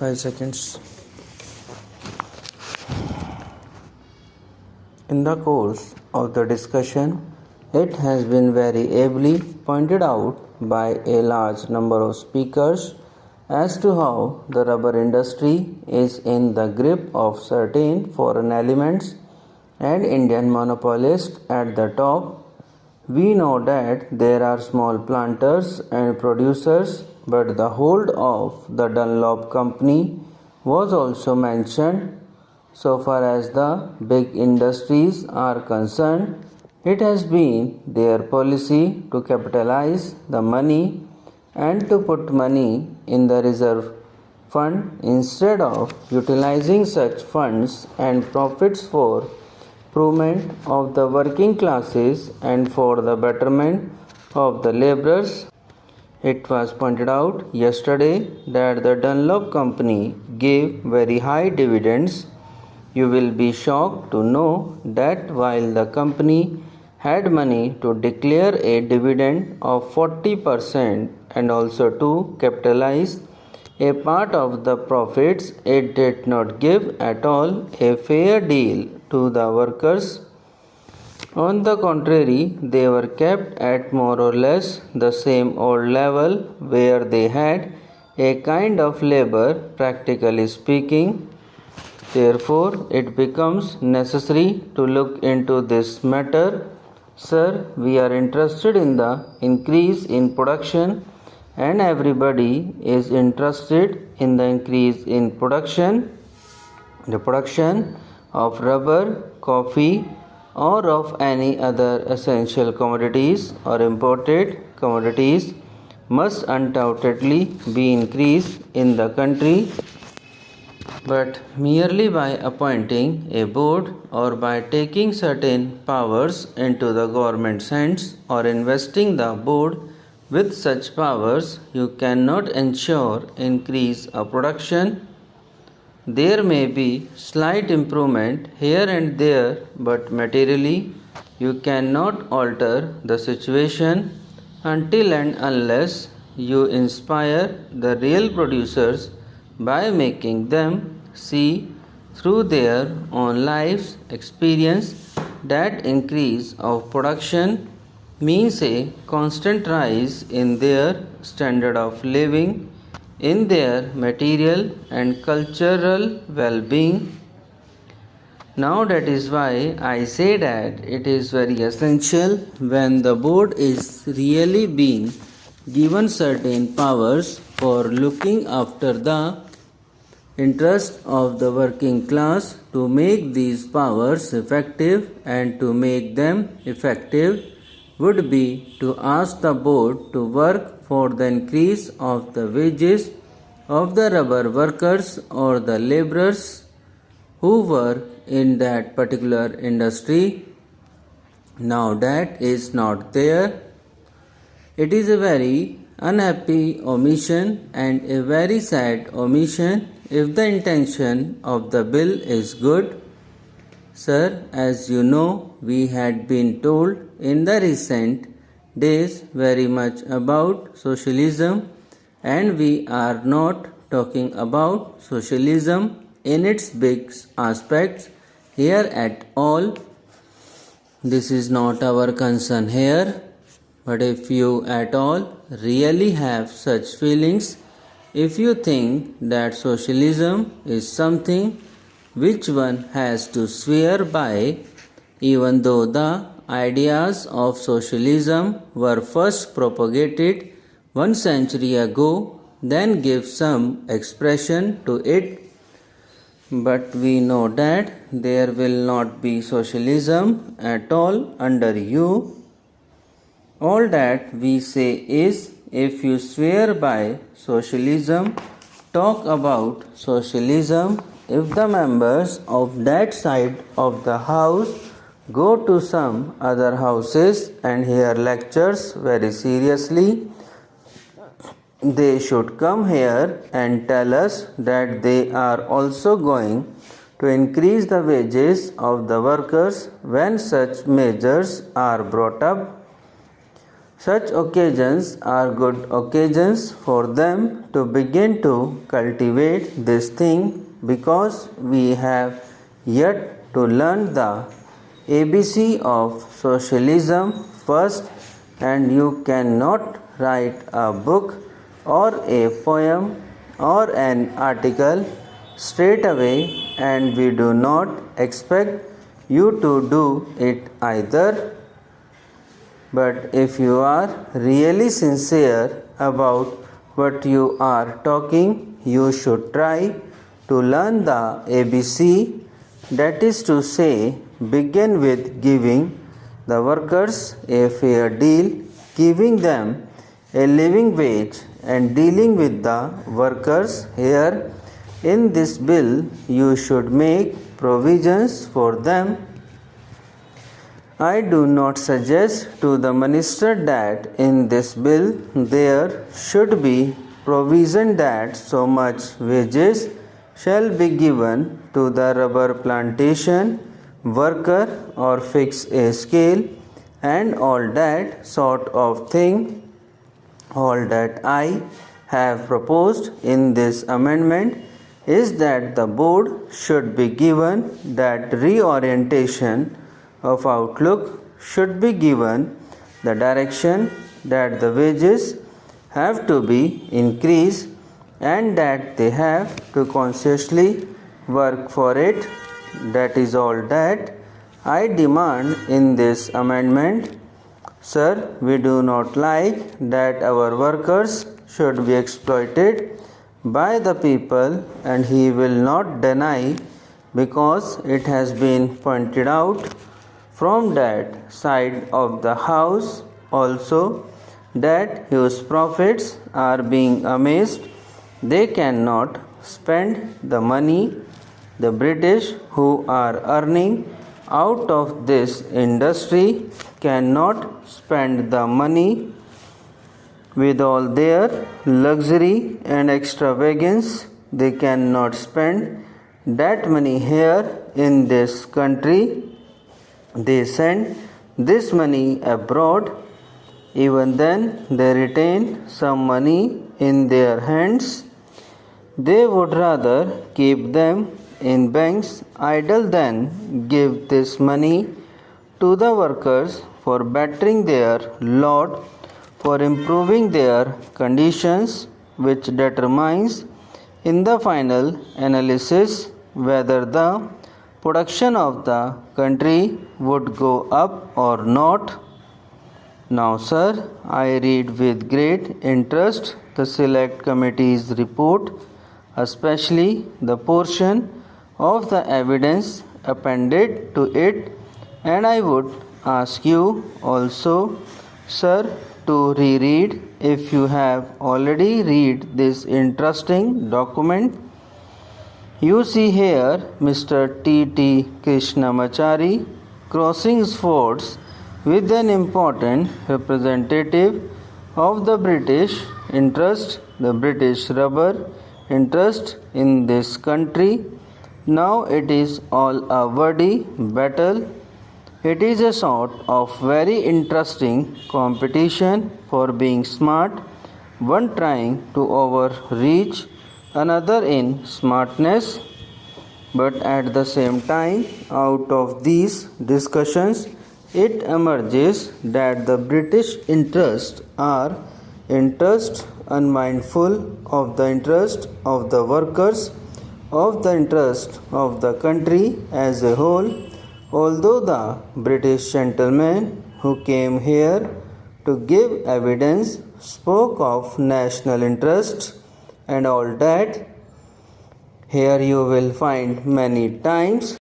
5 seconds. In the course of the discussion, it has been very ably pointed out by a large number of speakers as to how the rubber industry is in the grip of certain foreign elements and Indian monopolists at the top. We know that there are small planters and producers, but the hold of the Dunlop company was also mentioned. So far as the big industries are concerned, it has been their policy to capitalize the money and to put money in the reserve fund instead of utilizing such funds and profits for improvement of the working classes and for the betterment of the laborers. It was pointed out yesterday that the Dunlop company gave very high dividends. You will be shocked to know that while the company had money to declare a dividend of 40% and also to capitalize a part of the profits, it did not give at all a fair deal to the workers. On the contrary, they were kept at more or less the same old level where they had a kind of labor, practically speaking. Therefore, it becomes necessary to look into this matter. Sir, we are interested in the increase in production, and everybody is interested in the increase in production. The production of rubber, coffee, or of any other essential commodities or imported commodities must undoubtedly be increased in the country. But merely by appointing a board or by taking certain powers into the government's hands or investing the board with such powers, you cannot ensure increase of production. There may be slight improvement here and there, but materially you cannot alter the situation until and unless you inspire the real producers by making them see through their own life's experience that increase of production means a constant rise in their standard of living, in their material and cultural well-being. Now that is why I say that it is very essential when the board is really being given certain powers for looking after the interest of the working class to make these powers effective, and to make them effective would be to ask the board to work for the increase of the wages of the rubber workers or the laborers who work in that particular industry. Now that is not there. It is a very unhappy omission and a very sad omission if the intention of the bill is good. Sir, as you know, we had been told in the recent days very much about socialism, and we are not talking about socialism in its big aspects here at all. This is not our concern here. But if you at all really have such feelings, if you think that socialism is something which one has to swear by, even though the ideas of socialism were first propagated 1 century ago, then give some expression to it. But we know that there will not be socialism at all under you. All that we say is, if you swear by socialism, talk about socialism. If the members of that side of the house go to some other houses and hear lectures very seriously, they should come here and tell us that they are also going to increase the wages of the workers when such measures are brought up. Such occasions are good occasions for them to begin to cultivate this thing because we have yet to learn the ABC of socialism first, and you cannot write a book or a poem or an article straight away, and we do not expect you to do it either. But if you are really sincere about what you are talking, you should try to learn the ABC, that is to say, begin with giving the workers a fair deal, giving them a living wage, and dealing with the workers here. In this bill, you should make provisions for them. I do not suggest to the minister that in this bill there should be provision that so much wages shall be given to the rubber plantation worker or fix a scale and all that sort of thing. All that I have proposed in this amendment is that the board should be given that reorientation of outlook should be given the direction that the wages have to be increased and that they have to consciously work for it. That is all that I demand in this amendment. Sir, we do not like that our workers should be exploited by the people, and he will not deny, because it has been pointed out from that side of the house also that whose profits are being amassed, they cannot spend the money. The British who are earning out of this industry cannot spend the money. With all their luxury and extravagance, they cannot spend that money here in this country. They send this money abroad. Even then, they retain some money in their hands. They would rather keep them in banks idle than give this money to the workers for bettering their lot, for improving their conditions, which determines in the final analysis whether the production of the country would go up or not. Now, sir, I read with great interest the Select Committee's report, especially the portion of the evidence appended to it, and I would ask you also, sir, to reread if you have already read this interesting document. You see here Mr. T.T. Krishnamachari crossing swords with an important representative of the British interest, the British rubber interest in this country. Now it is all a wordy battle. It is a sort of very interesting competition for being smart, one trying to overreach another in smartness. But at the same time, out of these discussions, it emerges that the British interests are interests unmindful of the interest of the workers, of the interest of the country as a whole. Although the British gentleman who came here to give evidence spoke of national interest and all that, here you will find many times